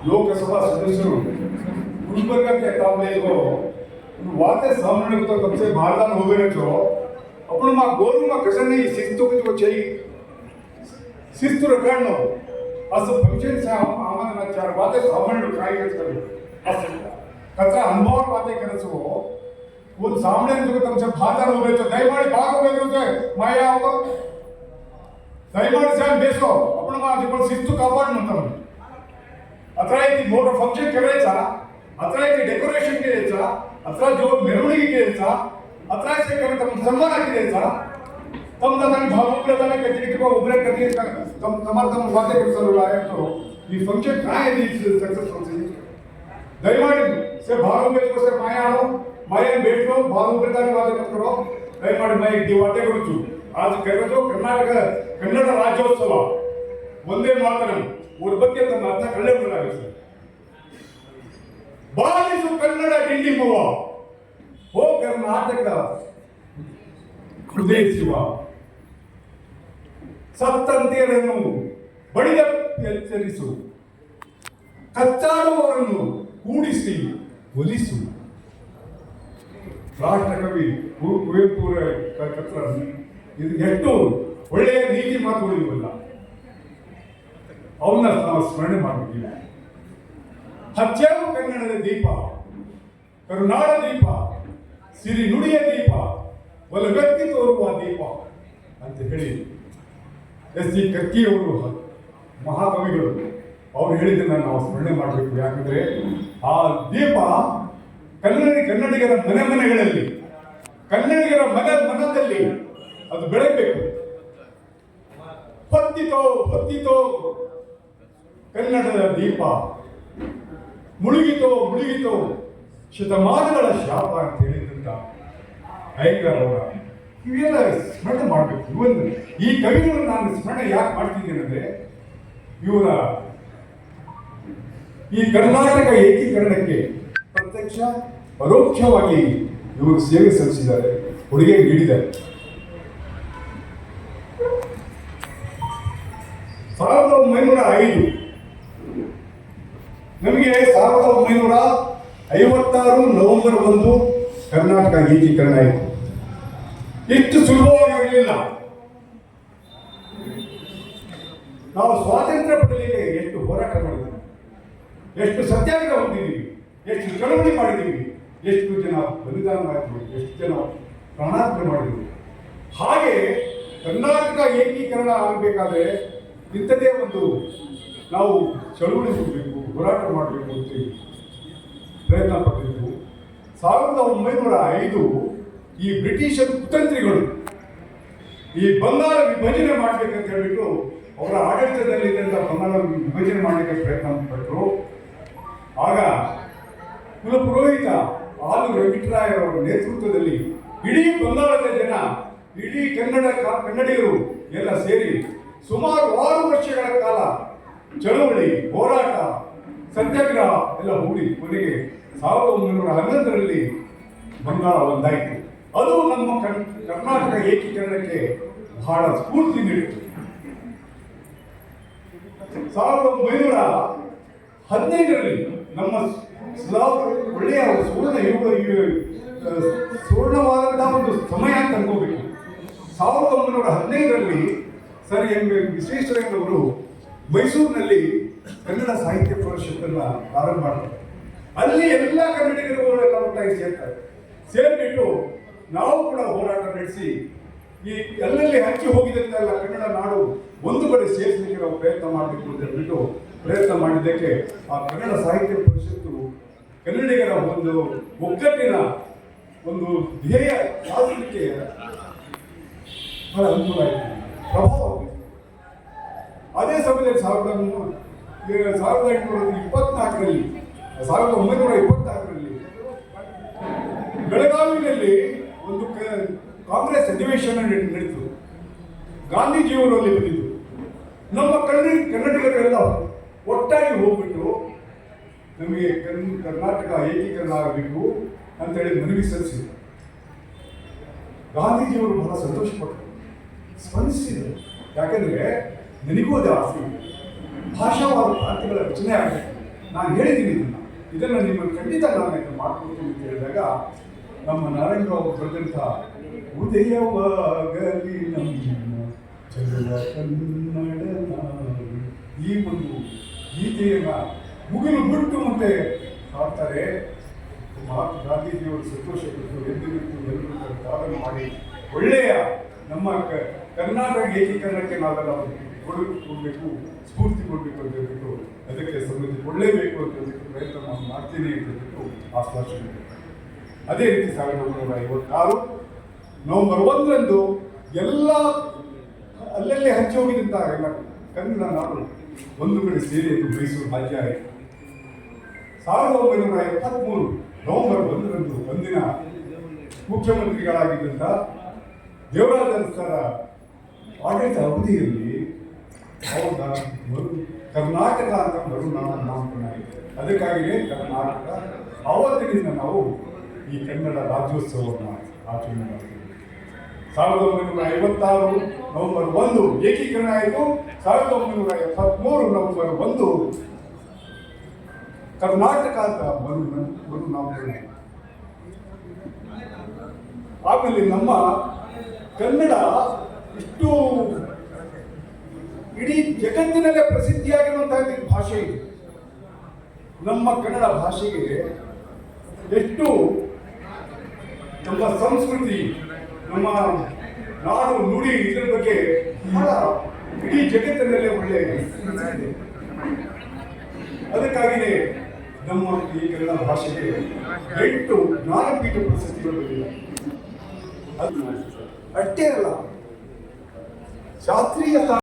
लोकसभा सदस्यों गुलबर्गा के ताबले को वाते सामने को तो कब से भारदान हो गए जो अपन मां गोरू मां कसन नहीं शिस्तों को चाहिए शिस्तु रखना असं फंक्शन से आमंत्रण चार वाते सामने ट्राई करते असं कच्चा अनुभव वाते करते हो वो सामने जो कब से भारदान हो गए तो दयमाड़ी भाग हो गए तो माया होगा दयमाड़ी से बेसो अपन मां जो शिस्तु कापाड़ मतलब अतरा इथे मोठं फंक्शन करायचा अतरा इथे डेकोरेशन करायचा अतरा जो मिरवणूक करायचा अतरा इथे सन्मान करायचा तमदा तन भावुकताने कधी किंवा उभरे कधी तमार वादे चालू आहे तो ಈ ಫಂಕ್ಷನ್ काय is successful ದಯಮಾಡಿ से ಭಾವಬೇಕು से ಮಾಯಾನು ಮಾಯನ್ ಬೇಟೋ ಭಾವುಕತಾನೆ ವಾದ ಕರೋ ದಯಮಾಡಿ ಮೈ ದಿ ವಾದೆ ಗುರುಚು आज ಕರೆದು ಕರ್ನಾಟಕ ಕನ್ನಡ ರಾಜ್ಯೋತ್ಸವ ಒಂದೇ ಮಾತರಂ और ಬಗ್ಗೆ ತಮ್ಮ ಅರ್ಥ ಕಳ್ಳೆ ಬಿಡಲಾಗಿದೆ ಸರ್ ಬಾಲಿಸು ಕನ್ನಡ ಡಿಂಡಿ ಮೂವ ಓ ಕರ್ನಾಟಕ ಹೃದಯ ಶಿವ ಸತ್ತಂತಿಯರನ್ನು ಬಡಿದ ಎಚ್ಚರಿಸು ಕಚ್ಚಾಡುವವರನ್ನು ಕೂಡಿಸಿ ಒಲಿಸು ರಾಷ್ಟ್ರಕವಿ ಕುವೆಂಪು ಇದು ಎಷ್ಟು ಒಳ್ಳೆಯ ನೀತಿ ಮಾತುಗಳು ಇವಲ್ಲ ಅವನ್ನ ನಾವು ಸ್ಮರಣೆ ಮಾಡಬೇಕಿಲ್ಲ ಹಚ್ಚೇವು ಕನ್ನಡದ ದೀಪ ಕರುನಾಡ ದೀಪ ಸಿರಿ ನುಡಿಯ ದೀಪ ಒಲ ವ್ಯಕ್ತಿ ತೋರುವ ದೀಪ ಅಂತ ಹೇಳಿ ಎಸ್ ಸಿ ಕರ್ಕಿಯವರು ಮಹಾಕವಿಗಳು ಅವ್ರು ಹೇಳಿದ್ದನ್ನು ನಾವು ಸ್ಮರಣೆ ಮಾಡಬೇಕು. ಯಾಕಂದ್ರೆ ಆ ದೀಪ ಕನ್ನಡಿಗರ ಮನೆಗಳಲ್ಲಿ ಕನ್ನಡಿಗರ ಮನದಲ್ಲಿ ಅದು ಬೆಳಗಬೇಕು. ಹೊತ್ತಿತೋ ಕನ್ನಡದ ದೀಪ ಮುಳುಗಿತೋ ಶತಮಾನಗಳ ಶಾಪ ಅಂತ ಹೇಳಿದಂತ ಅಯ್ಯಂಗಾರ್ ಅವರ ಇವೆಲ್ಲ ಸ್ಮರಣೆ ಮಾಡಬೇಕು. ಇವತ್ತು ಈ ಕವಿಗಳನ್ನು ನಾನು ಸ್ಮರಣೆ ಯಾಕೆ ಮಾಡ್ತಿದ್ದೇನೆ ಅಂದ್ರೆ ಇವರ ಈ ಕರ್ನಾಟಕ ಏಕೀಕರಣಕ್ಕೆ ಪ್ರತ್ಯಕ್ಷ ಪರೋಕ್ಷವಾಗಿ ಇವರು ಸೇವೆ ಸಲ್ಲಿಸಿದ್ದಾರೆ, ಕೊಡುಗೆ ನೀಡಿದ್ದಾರೆ. 1905 ನಮಗೆ 1956 ನವೆಂಬರ್ 1 ಕರ್ನಾಟಕ ಏಕೀಕರಣ ಆಯಿತು. ಇಷ್ಟು ಸುಲಭವಾಗಿರಲಿಲ್ಲ. ನಾವು ಸ್ವಾತಂತ್ರ್ಯ ಪಡೆಯಲಿಕ್ಕೆ ಎಷ್ಟು ಹೋರಾಟ ಮಾಡಿದ್ದೀವಿ, ಎಷ್ಟು ಸತ್ಯಾಗ್ರಹ ಹೊಂದಿದ್ದೀವಿ, ಎಷ್ಟು ಚಳವಳಿ ಮಾಡಿದ್ದೀವಿ, ಎಷ್ಟು ಜನ ಬಲಿದಾನ ಮಾಡಿದ್ವಿ, ಎಷ್ಟು ಜನ ಪ್ರಾಣಾರ್ಪಣೆ ಮಾಡಿದ್ವಿ. ಹಾಗೆ ಕರ್ನಾಟಕ ಏಕೀಕರಣ ಆಗಬೇಕಾದ್ರೆ ಇಂಥದೇ ಒಂದು ನಾವು ಚಳುವಳಿ ಮಾಡಬೇಕು, ಹೋರಾಟ ಮಾಡಬೇಕು ಅಂತ ಪ್ರಯತ್ನ ಪಟ್ಟಿದ್ದೆವು. 1905 ಈ ಬ್ರಿಟಿಷರ್ ಕುತಂತ್ರಿಗಳು ಈ ಬಂಗಾಳ ವಿಭಜನೆ ಮಾಡಬೇಕಂತ ಹೇಳಿಬಿಟ್ಟು ಅವರ ಆಡಳಿತದಲ್ಲಿದ್ದಂಥ ಬಂಗಾಳ ವಿಭಜನೆ ಮಾಡಲಿಕ್ಕೆ ಪ್ರಯತ್ನ ಪಟ್ಟರು. ಆಗ ಕುಲಪುರೋಹಿತ ಆಲು ವೆಂಕಟರಾಯ್ ಅವರ ನೇತೃತ್ವದಲ್ಲಿ ಇಡೀ ಬಂಗಾಳದ ಜನ, ಇಡೀ ಕನ್ನಡಿಗರು ಎಲ್ಲ ಸೇರಿ ಸುಮಾರು 6 ವರ್ಷಗಳ ಕಾಲ ಚಳವಳಿ, ಹೋರಾಟ, ಸತ್ಯಾಗ್ರಹ ಎಲ್ಲ ಹೂಡಿ ಕೊನೆಗೆ 1911ರಲ್ಲಿ ಬಂಗಾಳ ಒಂದಾಯಿತು. ಅದು ನಮ್ಮ ಕರ್ನಾಟಕ ಏಕೀಕರಣಕ್ಕೆ ಬಹಳ ಸ್ಫೂರ್ತಿ ನೀಡಿತು. 1915ರಲ್ಲಿ ನಮ್ಮ ಒಳ್ಳೆಯ ಸುವರ್ಣವಾದಂತಹ ಒಂದು ಸಮಯ ಅಂತ ಅನ್ಕೋಬೇಕು. 1915ರಲ್ಲಿ ಸರ್ ಎಂ ವಿಶ್ವೇಶ್ವರಯ್ಯನವರು ಮೈಸೂರಿನಲ್ಲಿ ಕನ್ನಡ ಸಾಹಿತ್ಯ ಪರಿಷತ್ತನ್ನು ಪ್ರಾರಂಭ ಮಾಡ್ತಾರೆ. ಅಲ್ಲಿ ಎಲ್ಲ ಕನ್ನಡಿಗರು ಎಲ್ಲ ಒಟ್ಟಾಗಿ ಸೇರ್ತಾರೆ. ಸೇರಿಬಿಟ್ಟು ನಾವು ಕೂಡ ಹೋರಾಟ ನಡೆಸಿ ಈ ಎಲ್ಲೆಲ್ಲಿ ಹಂಚಿ ಹೋಗಿದಂತೆಲ್ಲ ಕನ್ನಡ ನಾಡು ಒಂದು ಕಡೆ ಸೇರಿಸಲಿಕ್ಕೆ ನಾವು ಪ್ರಯತ್ನ ಮಾಡಬೇಕು ಅಂತ ಹೇಳ್ಬಿಟ್ಟು ಪ್ರಯತ್ನ ಮಾಡಿದ್ದಕ್ಕೆ ಆ ಕನ್ನಡ ಸಾಹಿತ್ಯ ಪರಿಷತ್ತು ಕನ್ನಡಿಗರ ಒಂದು ಒಗ್ಗಟ್ಟಿನ ಒಂದು ಧ್ಯೇಯ ಸಾಧಿಸಲಿಕ್ಕೆ ಬಹಳ ಅನುಕೂಲ ಆಯಿತು, ಪ್ರಭಾವ. ಅದೇ ಸಮಯದಲ್ಲಿ 1924ರಲ್ಲಿ ಬೆಳಗಾವಿಯಲ್ಲಿ ಒಂದು ಕಾಂಗ್ರೆಸ್ ಅಧಿವೇಶನ ನಡೆಯಿತು. ಗಾಂಧೀಜಿಯವರು ಅಲ್ಲಿ ಬಂದಿದ್ದು. ನಮ್ಮ ಕನ್ನಡಿಗರೆಲ್ಲ ಒಟ್ಟಾಗಿ ಹೋಗ್ಬಿಟ್ಟು ನಮಗೆ ಕರ್ನಾಟಕ ಏಕೀಕರಣ ಆಗಬೇಕು ಅಂತೇಳಿ ಮನವಿ ಸಲ್ಲಿಸಿದರು. ಗಾಂಧೀಜಿಯವರು ಬಹಳ ಸಂತೋಷಪಟ್ಟರು, ಸ್ಪಂದಿಸಿದರು. ಯಾಕಂದ್ರೆ ನನಗೂ ಅದು ಆಸೆ ಇದೆ. ಭಾಷಾವಾದ ಕ್ರಾಂತಿಗಳ ರಚನೆ ಆಗಬೇಕು. ನಾನು ಹೇಳಿದ್ದೀನಿ ಇದನ್ನು ನಿಮ್ಮ ಖಂಡಿತ ನಾನು ಇದನ್ನು ಮಾಡ್ಕೊಡ್ತೀನಿ ಅಂತ ಹೇಳಿದಾಗ ನಮ್ಮ ನಾರಾಯಣರಾವ್ ಬರೆದಂಥ ಉದಯವಾಗಲಿ ನಮ್ಮ ಚಲುವ ಕನ್ನಡ ನಾಡು ಈ ಒಂದು ಗೀತೆಯನ್ನು ಮುಗಿಲು ಬಿಟ್ಟು ಮತ್ತೆ ಹಾಡ್ತಾರೆ. ಮಹಾತ್ಮ ಗಾಂಧೀಜಿಯವರು ಸಂತೋಷಪಟ್ಟು ಎಂದಿರುತ್ತು ಎಲ್ಲರೂ ಸಾಧನೆ ಮಾಡಿ ಒಳ್ಳೆಯ ನಮ್ಮ ಕರ್ನಾಟಕ ಏಕೀಕರಣಕ್ಕೆ ನಾವೆಲ್ಲ ಕೊಡುಗೆ ಕೊಡಬೇಕು, ಸ್ಫೂರ್ತಿ ಕೊಡಬೇಕು ಅಂತ ಹೇಳ್ಬಿಟ್ಟು ಅದಕ್ಕೆ ಸಂಬಂಧಿಸಿ ಕೊಳ್ಳೇಬೇಕು ಅಂತ ಹೇಳ್ಬಿಟ್ಟು ಪ್ರಯತ್ನ ನಾನು ಮಾಡ್ತೀನಿ ಅಂತ ಹೇಳ್ಬಿಟ್ಟು ಆಶ್ವಾಸನೆ. ಅದೇ ರೀತಿ 1956 ನವೆಂಬರ್ 1ರಂದು ಎಲ್ಲ ಅಲ್ಲಲ್ಲೇ ಹಂಚಿ ಹೋಗಿದ್ದಂಥ ಎಲ್ಲ ಕನ್ನಡ ನಾಡು ಒಂದು ಕಡೆ ಸೇರಿ ಮೈಸೂರು ರಾಜ್ಯ ಆಯಿತು. 1973 ನವೆಂಬರ್ 1ರಂದು ಒಂದಿನ ಮುಖ್ಯಮಂತ್ರಿಗಳಾಗಿದ್ದಂಥ ದೇವರಾಜ ಅರಸರ ಆಡಳಿತ ಅವಧಿಯಲ್ಲಿ ಅವರ ಕರ್ನಾಟಕ ಅಂತ ನಾಮಕರಣ ಆಗಿದೆ. ಅದಕ್ಕಾಗಿಯೇ ಕರ್ನಾಟಕ ಆವತ್ತಿನಿಂದ ನಾವು ಈ ಕನ್ನಡ ರಾಜ್ಯೋತ್ಸವವನ್ನು ಆಚರಣೆ ಮಾಡ್ತೀವಿ. 1956 ನವೆಂಬರ್ 1 ಏಕೀಕರಣ ಆಯಿತು. 1973 ನವೆಂಬರ್ 1 ಕರ್ನಾಟಕ ಅಂತ ನಾಮಕರಣ ಆಯಿತು. ಆಮೇಲೆ ನಮ್ಮ ಕನ್ನಡ ಇಷ್ಟು ಇಡೀ ಜಗತ್ತಿನಲ್ಲೇ ಪ್ರಸಿದ್ಧಿಯಾಗಿರುವಂತಹ ಭಾಷೆ ಇದು. ನಮ್ಮ ಕನ್ನಡ ಭಾಷೆಗೆ ಎಷ್ಟು ನಮ್ಮ ಸಂಸ್ಕೃತಿ, ನಮ್ಮ ನಾಡು ನುಡಿ ಇದರ ಬಗ್ಗೆ ಬಹಳ ಇಡೀ ಜಗತ್ತಿನಲ್ಲೇ ಒಳ್ಳೆಯ ಇದೆ. ಅದಕ್ಕಾಗಿಯೇ ನಮ್ಮ ಈ ಕನ್ನಡ ಭಾಷೆಗೆ 8 ಜ್ಞಾನಪೀಠ ಪ್ರಶಸ್ತಿಗಳು ಬಂದಿವೆ. ಅಷ್ಟೇ ಅಲ್ಲ, ಶಾಸ್ತ್ರೀಯ